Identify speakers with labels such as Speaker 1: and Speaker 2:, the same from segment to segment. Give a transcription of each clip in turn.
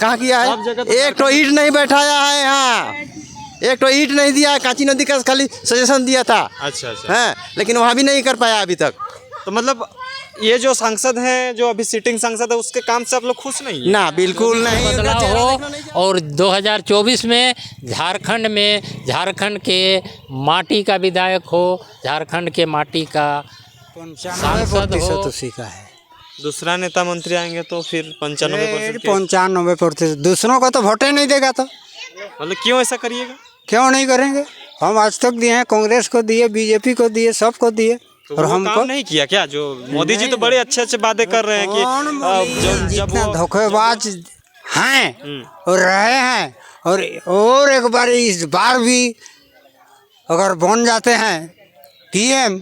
Speaker 1: कहाँ किया है? एक तो ईंट नहीं बैठाया है यहाँ, एक तो ईंट नहीं दिया है। कांची नदी का खाली सजेशन दिया था।
Speaker 2: अच्छा।
Speaker 1: है, लेकिन वहाँ भी नहीं कर पाया अभी तक।
Speaker 2: तो मतलब ये जो सांसद हैं, जो अभी सिटिंग सांसद है, उसके काम से आप लोग खुश नहीं है?
Speaker 1: ना, बिल्कुल नहीं।
Speaker 3: बदलाव हो। और 2024 में झारखंड के माटी का विधायक हो, झारखंड के माटी का सांसद हो।
Speaker 4: उसी का है।
Speaker 2: दूसरा नेता मंत्री आएंगे तो फिर 95%।
Speaker 4: 95%। दूसरों को तो वोटे नहीं देगा, तो
Speaker 2: मतलब क्यों ऐसा करिएगा?
Speaker 4: क्यों नहीं करेंगे? हम आज तक दिए हैं, कांग्रेस को दिए, बीजेपी को दिए, सबको दिए।
Speaker 2: तो
Speaker 4: और
Speaker 2: वो
Speaker 4: हमको
Speaker 2: काम नहीं किया क्या? जो मोदी जी तो बड़े अच्छे वादे कर रहे हैं कि जब वो
Speaker 4: धोखेबाज हैं और रहे हैं, और एक बार इस बार भी अगर बन जाते हैं पीएम,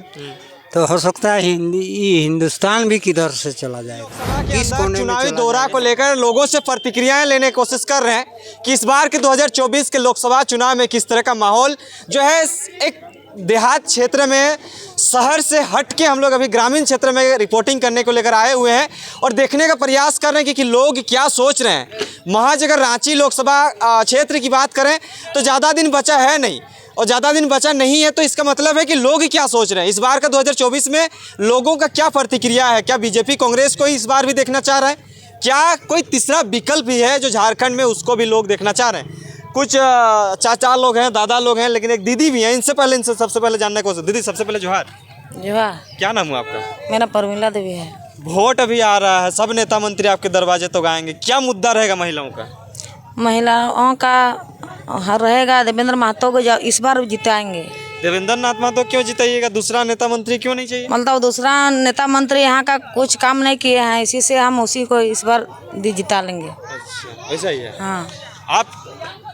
Speaker 4: तो हो सकता है हिंदुस्तान भी किधर से चला जाएगा।
Speaker 2: इस चुनावी दौरा को लेकर लोगों से प्रतिक्रियाएं लेने की कोशिश कर रहे हैं कि इस बार के 2024 के लोकसभा चुनाव में किस तरह का माहौल जो है। एक देहात क्षेत्र में, शहर से हट के हम लोग अभी ग्रामीण क्षेत्र में रिपोर्टिंग करने को लेकर आए हुए हैं और देखने का प्रयास कर रहे हैं कि लोग क्या सोच रहे हैं। महज अगर रांची लोकसभा क्षेत्र की बात करें तो ज़्यादा दिन बचा है नहीं, और ज़्यादा दिन बचा नहीं है तो इसका मतलब है कि लोग क्या सोच रहे हैं। इस बार का 2024 में लोगों का क्या प्रतिक्रिया है? क्या बीजेपी कांग्रेस को इस बार भी देखना चाह रहा है? क्या कोई तीसरा विकल्प भी है जो झारखंड में, उसको भी लोग देखना चाह रहे हैं? कुछ चाचा लोग हैं, दादा लोग हैं, लेकिन एक दीदी भी हैं। इनसे सबसे पहले जानने को। दीदी, सबसे पहले जोहार।
Speaker 5: जोहार।
Speaker 2: क्या नाम हुआ आपका?
Speaker 5: मेरा परमिला देवी है।
Speaker 2: वोट अभी आ रहा है, सब नेता मंत्री आपके दरवाजे तो आएंगे, क्या मुद्दा रहेगा महिलाओं का?
Speaker 5: महिलाओं का रहेगा देवेंद्र महतो को इस बार जिताएंगे।
Speaker 2: देवेंद्र नाथ महतो क्यों जिताइएगा? दूसरा नेता मंत्री क्यों नहीं चाहिए?
Speaker 5: मतलब दूसरा नेता मंत्री यहाँ का कुछ काम नहीं किए हैं, इसी से हम उसी को इस बार जिता लेंगे।
Speaker 2: अच्छा, ऐसा ही है।
Speaker 5: हाँ।
Speaker 2: आप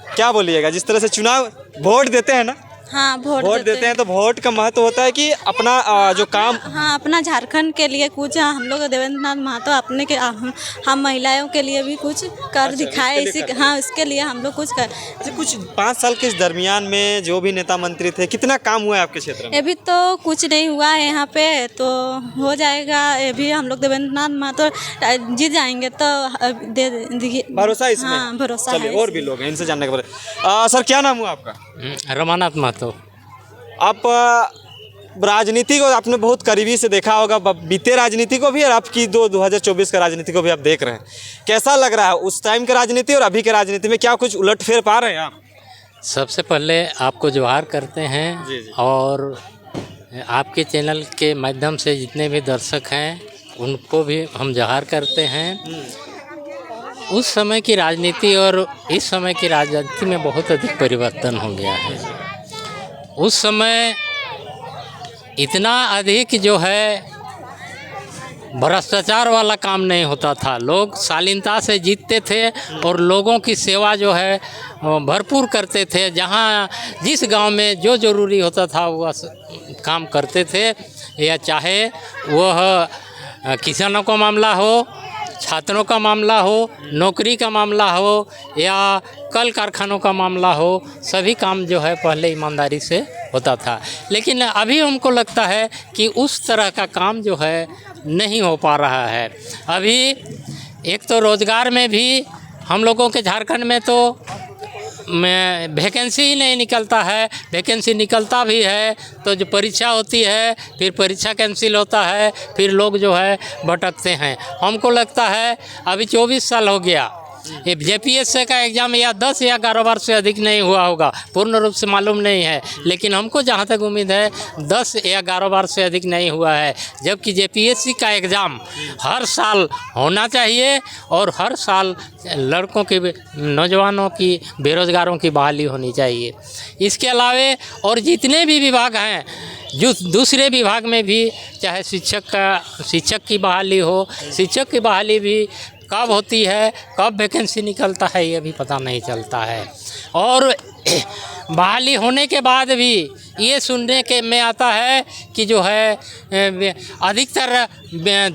Speaker 2: क्या बोलिएगा? जिस तरह से चुनाव वोट देते हैं ना,
Speaker 6: हाँ, वोट
Speaker 2: देते हैं तो वोट का महत्व होता है कि अपना जो काम,
Speaker 6: हाँ, अपना झारखंड के लिए कुछ हम लोग देवेंद्र नाथ महतो अपने के हम महिलाओं के लिए भी कुछ कर दिखाए। इसी हाँ, इसके लिए हम लोग कुछ कर।
Speaker 2: अच्छा, कुछ 5 साल के इस दरमियान में जो भी नेता मंत्री थे, कितना काम हुआ है आपके क्षेत्र में?
Speaker 6: अभी तो कुछ नहीं हुआ है यहाँ पे, तो हो जाएगा। अभी हम लोग देवेंद्र नाथ महतो जीत जाएंगे तो दे दीजिए
Speaker 2: भरोसा इसमें?
Speaker 6: हाँ, भरोसा है।
Speaker 2: और भी लोग हैं, इनसे जानने के बाद। सर, क्या नाम हुआ आपका?
Speaker 3: रमानाथ महतो।
Speaker 2: आप राजनीति को आपने बहुत करीबी से देखा होगा, बीते राजनीति को भी और आपकी 2024 का राजनीति को भी आप देख रहे हैं। कैसा लग रहा है उस टाइम का राजनीति और अभी के राजनीति में? क्या कुछ उलटफेर पा रहे हैं आप?
Speaker 3: सबसे पहले आपको जोहार करते हैं।
Speaker 2: जी, जी।
Speaker 3: और आपके चैनल के माध्यम से जितने भी दर्शक हैं उनको भी हम जोहार करते हैं। उस समय की राजनीति और इस समय की राजनीति में बहुत अधिक परिवर्तन हो गया है। उस समय इतना अधिक जो है भ्रष्टाचार वाला काम नहीं होता था। लोग शालीनता से जीतते थे और लोगों की सेवा जो है भरपूर करते थे। जहाँ जिस गांव में जो ज़रूरी होता था वह काम करते थे, या चाहे वह किसानों का मामला हो, छात्रों का मामला हो, नौकरी का मामला हो, या कल कारखानों का मामला हो, सभी काम जो है पहले ईमानदारी से होता था। लेकिन अभी हमको लगता है कि उस तरह का काम जो है नहीं हो पा रहा है। अभी एक तो रोज़गार में भी हम लोगों के झारखंड में तो वैकेंसी ही नहीं निकलता है। वैकेंसी निकलता भी है तो जो परीक्षा होती है, फिर परीक्षा कैंसिल होता है, फिर लोग जो है भटकते हैं। हमको लगता है अभी 24 साल हो गया, ये जेपीएससी का एग्ज़ाम या 10 या 11 बार से अधिक नहीं हुआ होगा, पूर्ण रूप से मालूम नहीं है, लेकिन हमको जहाँ तक उम्मीद है 10 या 11 बार से अधिक नहीं हुआ है। जबकि जेपीएससी का एग्ज़ाम हर साल होना चाहिए और हर साल लड़कों की, नौजवानों की, बेरोज़गारों की बहाली होनी चाहिए। इसके अलावे और जितने भी विभाग हैं, जो दूसरे विभाग में भी, चाहे शिक्षक की बहाली हो, शिक्षक की बहाली भी कब होती है, कब वैकेंसी निकलता है, ये भी पता नहीं चलता है। और बहाली होने के बाद भी ये सुनने के में आता है कि जो है अधिकतर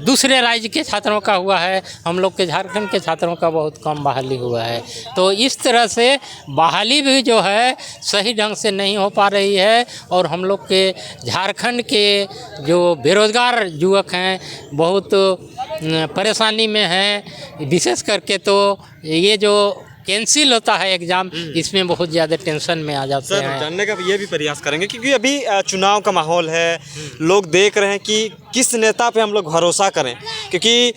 Speaker 3: दूसरे राज्य के छात्रों का हुआ है, हम लोग के झारखंड के छात्रों का बहुत कम बहाली हुआ है। तो इस तरह से बहाली भी जो है सही ढंग से नहीं हो पा रही है और हम लोग के झारखंड के जो बेरोज़गार युवक हैं बहुत परेशानी में हैं। विशेष करके तो ये जो कैंसिल होता है एग्ज़ाम, इसमें बहुत ज़्यादा टेंशन में आ जाते
Speaker 2: सर
Speaker 3: हैं।
Speaker 2: जानने का ये भी प्रयास करेंगे क्योंकि अभी चुनाव का माहौल है, लोग देख रहे हैं कि किस नेता पे हम लोग भरोसा करें, क्योंकि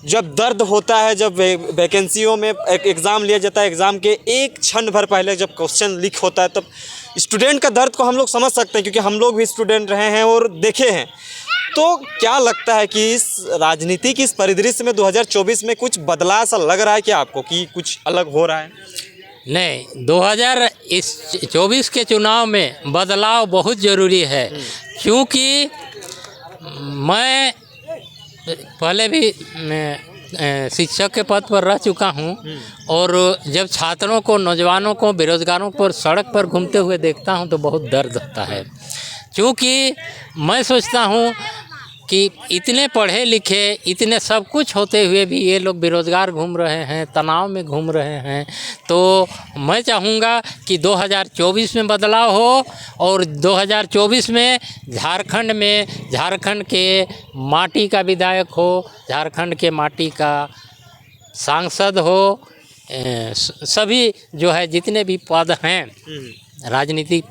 Speaker 2: जब दर्द होता है, जब वैकेंसियों में एक एग्ज़ाम लिया जाता है, एग्ज़ाम के एक क्षण भर पहले जब क्वेश्चन लीक होता है, तब स्टूडेंट का दर्द को हम लोग समझ सकते हैं क्योंकि हम लोग भी स्टूडेंट रहे हैं और देखे हैं। तो क्या लगता है कि इस राजनीति की इस परिदृश्य में 2024 में कुछ बदलाव सा लग रहा है क्या आपको कि कुछ अलग हो रहा है?
Speaker 3: नहीं, 2024 के चुनाव में बदलाव बहुत ज़रूरी है, क्योंकि मैं पहले भी शिक्षक के पद पर रह चुका हूं और जब छात्रों को, नौजवानों को, बेरोज़गारों पर सड़क पर घूमते हुए देखता हूं तो बहुत दर्द होता है। क्योंकि मैं सोचता हूं कि इतने पढ़े लिखे, इतने सब कुछ होते हुए भी ये लोग बेरोज़गार घूम रहे हैं, तनाव में घूम रहे हैं। तो मैं चाहूँगा कि 2024 में बदलाव हो और 2024 में झारखंड के माटी का विधायक हो, झारखंड के माटी का सांसद हो, सभी जो है जितने भी पद हैं राजनीति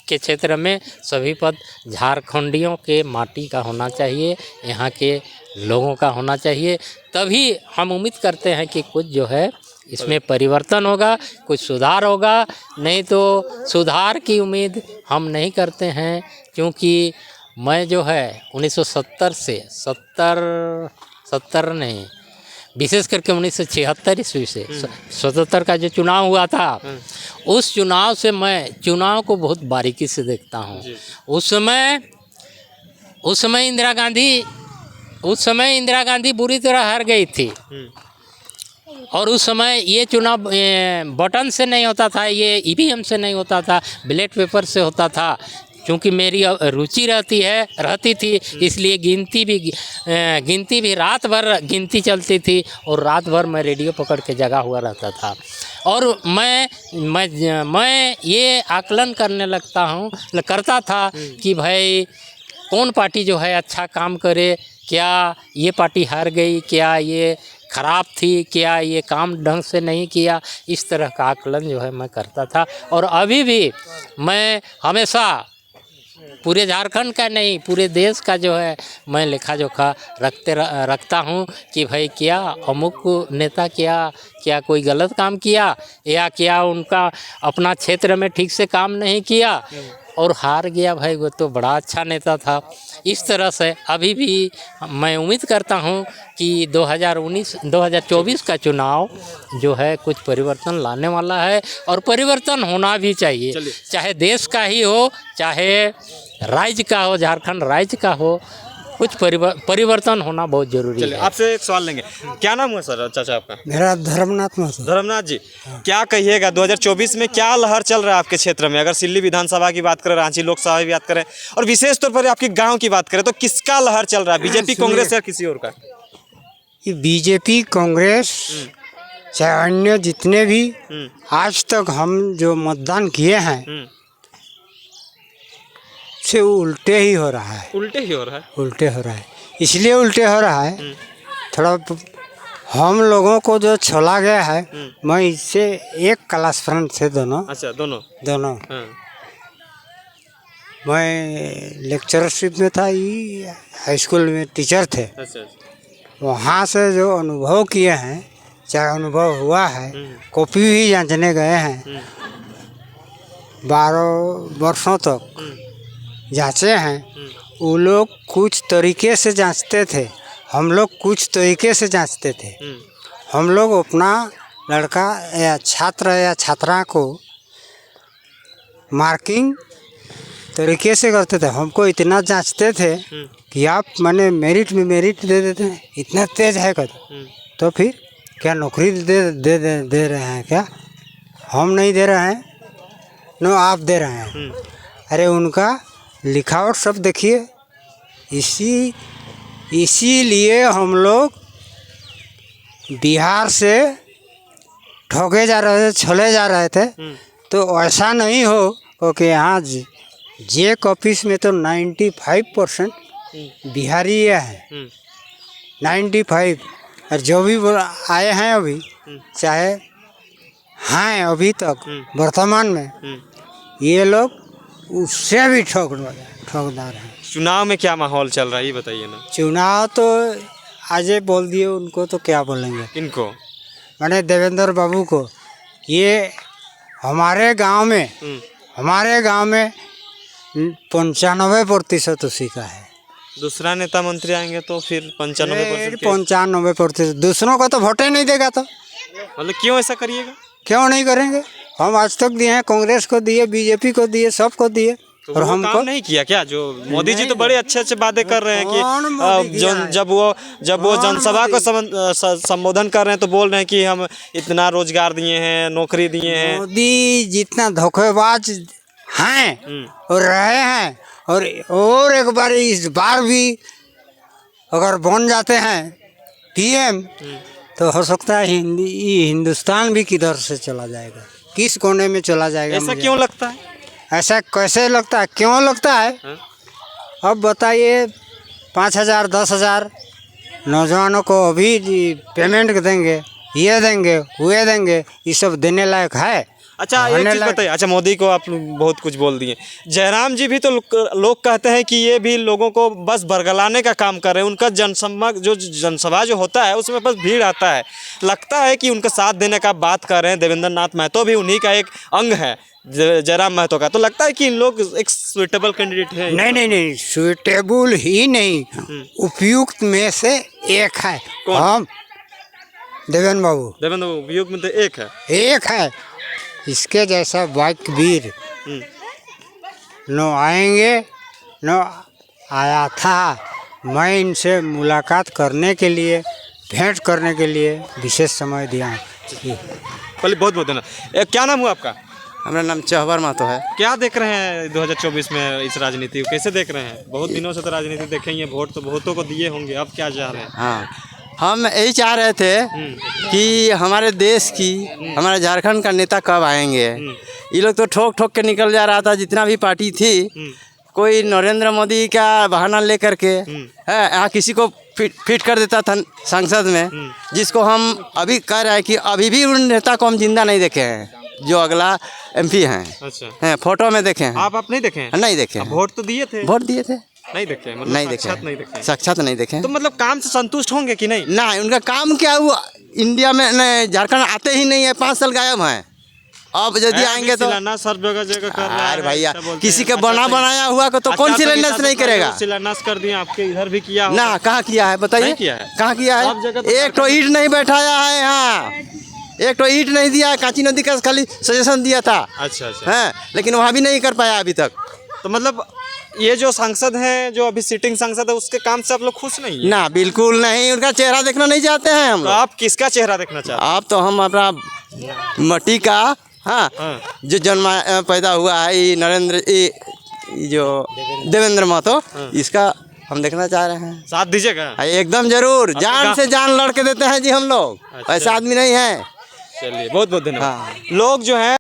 Speaker 3: के क्षेत्र में, सभी पद झारखंडियों के माटी का होना चाहिए, यहाँ के लोगों का होना चाहिए। तभी हम उम्मीद करते हैं कि कुछ जो है इसमें परिवर्तन होगा, कुछ सुधार होगा। नहीं तो सुधार की उम्मीद हम नहीं करते हैं, क्योंकि मैं जो है 1970 से 70 नहीं, विशेष करके 1976 ईस्वी से 77 का जो चुनाव हुआ था, उस चुनाव से मैं चुनाव को बहुत बारीकी से देखता हूँ। उस समय इंदिरा गांधी बुरी तरह हार गई थी और उस समय ये चुनाव बटन से नहीं होता था, ये ईवीएम से नहीं होता था, बैलेट पेपर से होता था। क्योंकि मेरी रुचि रहती थी, इसलिए गिनती भी रात भर गिनती चलती थी और रात भर मैं रेडियो पकड़ के जगा हुआ रहता था। और मैं ये आकलन करता था कि भाई कौन पार्टी जो है अच्छा काम करे, क्या ये पार्टी हार गई, क्या ये ख़राब थी, क्या ये काम ढंग से नहीं किया, इस तरह का आकलन जो है मैं करता था। और अभी भी मैं हमेशा पूरे झारखंड का नहीं, पूरे देश का जो है मैं लेखा जोखा रखता हूँ कि भाई क्या अमुक नेता क्या कोई गलत काम किया, या क्या उनका अपना क्षेत्र में ठीक से काम नहीं किया और हार गया, भाई वो तो बड़ा अच्छा नेता था। इस तरह से अभी भी मैं उम्मीद करता हूँ कि 2024 का चुनाव जो है कुछ परिवर्तन लाने वाला है और परिवर्तन होना भी चाहिए, चाहे देश का ही हो, चाहे राज्य का हो, झारखंड राज्य का हो, कुछ परिवर्तन होना बहुत जरूरी है।
Speaker 2: आपसे एक सवाल लेंगे, क्या नाम हुआ सर चाचा आपका?
Speaker 4: मेरा धर्मनाथ महतो।
Speaker 2: धर्मनाथ जी, क्या कहिएगा 2024 में क्या लहर चल रहा है आपके क्षेत्र में? अगर सिल्ली विधानसभा की बात करें, रांची लोकसभा की बात करें और विशेष तौर पर आपके गांव की बात करें, तो किसका लहर चल रहा है, बीजेपी, कांग्रेस या किसी और का?
Speaker 4: ये बीजेपी, कांग्रेस, चाहे अन्य जितने भी आज तक हम जो मतदान किए हैं से उल्टे ही हो रहा है।
Speaker 2: उल्टे ही हो रहा है? उल्टे हो रहा है।
Speaker 4: इसलिए उल्टे हो रहा है, थोड़ा हम लोगों को जो छोला गया है, मैं इससे एक क्लास फ्रेंड से दोनों।
Speaker 2: अच्छा, दोनों। हाँ।
Speaker 4: मैं लेक्चरशिप में था, ये हाई स्कूल में टीचर थे।
Speaker 2: अच्छा।
Speaker 4: वहाँ से जो अनुभव किए हैं, चाहे अनुभव हुआ है, कॉपी भी जांचने गए हैं, 12 वर्षों तक जांचे हैं। वो लोग कुछ तरीके से जांचते थे, हम लोग कुछ तरीके से जांचते थे। हम लोग अपना लड़का या छात्र या छात्रा को मार्किंग तरीके से करते थे। हमको इतना जांचते थे कि आप माने मेरिट में मेरिट दे देते हैं, इतना तेज है कर, तो फिर क्या नौकरी दे रहे हैं क्या? हम नहीं दे रहे हैं, न आप दे रहे हैं। अरे उनका लिखावट सब देखिए। इसीलिए हम लोग बिहार से ठोके जा रहे थे, छले जा रहे थे। तो ऐसा नहीं हो कि यहाँ जेक ऑफिस में तो 95% बिहारी है। 95। और जो भी आए हैं अभी, चाहे हैं अभी तक वर्तमान में, ये लोग उससे भी ठोकदार हैं।
Speaker 2: चुनाव में क्या माहौल चल रहा है ये बताइए ना।
Speaker 4: चुनाव तो आज बोल दिए, उनको तो क्या बोलेंगे।
Speaker 2: इनको
Speaker 4: मैंने देवेंद्र बाबू को, ये हमारे गांव में 95% उसी का है।
Speaker 2: दूसरा नेता मंत्री आएंगे तो फिर 95%।
Speaker 4: 95%। दूसरों को तो वोटे नहीं देगा। तो
Speaker 2: मतलब क्यों ऐसा करिएगा?
Speaker 4: क्यों नहीं करेंगे? हम आज तक दिए हैं, कांग्रेस को दिए, बीजेपी को दिए, सबको दिए।
Speaker 2: तो
Speaker 4: और
Speaker 2: वो
Speaker 4: हमको
Speaker 2: काम नहीं किया क्या? जो मोदी जी तो बड़े अच्छे बातें कर रहे हैं
Speaker 4: कौन
Speaker 2: कि जब वो जनसभा को संबोधन कर रहे हैं तो बोल रहे हैं कि हम इतना रोजगार दिए हैं, नौकरी दिए हैं।
Speaker 4: मोदी जितना धोखेबाज हैं और रहे हैं, और एक बार इस बार भी अगर बन जाते हैं पीएम, तो हो सकता है हिंदुस्तान भी किधर से चला जाएगा, किस कोने में चला जाएगा।
Speaker 2: ऐसा क्यों लगता है?
Speaker 4: ऐसा कैसे लगता है, क्यों लगता है? अब बताइए, 5,000 10,000 नौजवानों को अभी पेमेंट देंगे, ये देंगे, वो देंगे, ये सब देने लायक है?
Speaker 2: अच्छा एक चीज़ बताइए। अच्छा मोदी को आप बहुत कुछ बोल दिए, जयराम जी भी तो लोग कहते हैं कि ये भी लोगों को बस बरगलाने का काम कर रहे हैं। उनका जनसभा जो होता है उसमें बस भीड़ आता है, लगता है कि उनका साथ देने का बात कर रहे हैं। देवेंद्र नाथ महतो भी उन्हीं का एक अंग है, जयराम महतो का। तो लगता है कि इन लोग एक सुइटेबल कैंडिडेट है।
Speaker 4: नहीं, सुइटेबल ही नहीं, उपयुक्त में से एक है। हम देवेंद्र बाबू
Speaker 2: उपयुक्त में तो एक है।
Speaker 4: इसके जैसा बाइक वीर न आएंगे न आया था। मैं इनसे मुलाकात करने के लिए, भेंट करने के लिए विशेष समय दिया।
Speaker 2: पहले बहुत धन्यवाद। क्या नाम हुआ आपका?
Speaker 1: हमारा नाम चहबर महतो है।
Speaker 2: क्या देख रहे हैं 2024 में इस राजनीति को, कैसे देख रहे हैं? बहुत दिनों से तो राजनीति देखेंगे, वोट तो बहुतों को दिए होंगे, अब क्या चाह रहे हैं?
Speaker 1: हाँ, हम यही चाह रहे थे कि हमारे देश की, हमारे झारखंड का नेता कब आएंगे। ये लोग तो ठोक ठोक के निकल जा रहा था, जितना भी पार्टी थी। कोई नरेंद्र मोदी का बहाना लेकर के यहाँ किसी को फिट कर देता था संसद में, जिसको हम अभी कह रहे हैं कि अभी भी उन नेता को हम जिंदा नहीं देखे हैं, जो अगला एमपी हैं।
Speaker 2: अच्छा
Speaker 1: हैं, फोटो में देखे हैं।
Speaker 2: आप नहीं देखे हैं?
Speaker 1: नहीं देखे।
Speaker 2: वोट तो दिए थे?
Speaker 1: वोट दिए थे,
Speaker 2: नहीं देखे, मतलब
Speaker 1: नहीं देखे, साक्षात नहीं देखे।
Speaker 2: तो मतलब काम से संतुष्ट होंगे कि नहीं?
Speaker 1: ना, उनका काम क्या, वो इंडिया में नहीं, झारखंड आते ही नहीं है, 5 साल गायब हैं। अब यदि आएंगे तो
Speaker 2: शिलान्यास हर जगह कर रहा है।
Speaker 1: अरे भैया, किसी के बनाया हुआ को तो कौन शिलान्यास नहीं करेगा?
Speaker 2: शिलान्यास कर दिया, आपके इधर भी किया
Speaker 1: ना, कहाँ किया है बताइए? कहाँ किया है? एक तो ईंट नहीं बैठाया है यहाँ, एक तो ईंट नहीं दिया है। कांची नदी का खाली सजेशन दिया था।
Speaker 2: अच्छा
Speaker 1: है, लेकिन वहाँ भी नहीं कर पाया अभी तक।
Speaker 2: तो मतलब ये जो सांसद हैं, जो अभी सिटिंग सांसद है, उसके काम से आप लोग खुश नहीं है?
Speaker 1: ना, बिल्कुल नहीं। उनका चेहरा देखना नहीं चाहते हैं हम।
Speaker 2: तो आप किसका चेहरा देखना चाहते हैं?
Speaker 1: आप तो हम अपना मट्टी का, हाँ, जो जन्मा पैदा हुआ है, ये नरेंद्र, ये जो देवेंद्र महतो, इसका हम देखना चाह रहे हैं।
Speaker 2: साथ दीजिएगा?
Speaker 1: एकदम जरूर, जान से जान लड़ के देते हैं जी हम लोग। ऐसा आदमी नहीं है।
Speaker 2: चलिए, बहुत बहुत धन्यवाद। लोग जो है